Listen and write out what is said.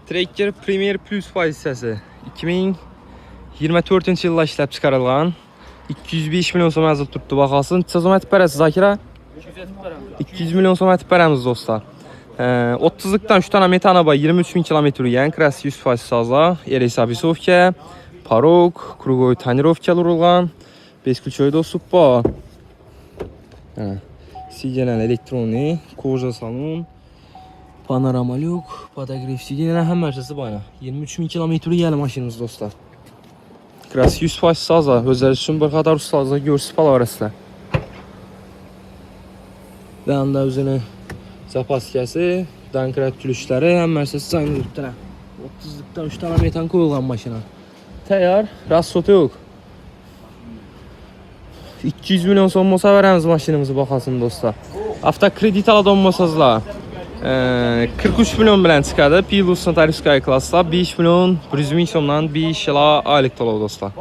Tracker Premier Plus pozisiyası 2024-cü ildə işləb çıxarılan 205 milyon som əzil tutdu baxalsın. Sezonət bərəsi Zakira 200 milyon som ət bərəmiz dostlar. 30-lıqdan 3 dənə metanaba 23.000 km yürüyən Kras 100% sazla, Eresabisovka, Parok, Krugoy Tanirovka urulğan, Beskulçoy dostluq bu. Sidyənəl elektroni, koja salon, panorama lük, podogref sidyənəl həm mərkəzi bu yana. 23.000 km gəlir maşinimiz dostlar. Kras 100% sazla, özləri üçün bir qədər ustalığınızda görsüz palavrasılar. Və anda özünü zapaskəsi, dankrat gülüşləri, həm mərkəzi sayını tutdular. 30-lıqdan 3 dənə metan qoyulğan maşına. Təyar, rassotu yox. 200 milyon son olsa verəmiz maşinimizi baxasın dostlar. Avtokredit aladonmasazlar. 43 milyon bilən çıxadı. Pilus'un tarifskaya klasla 5 milyon 100 min somdan 5 ilə aylık dolav dostlar.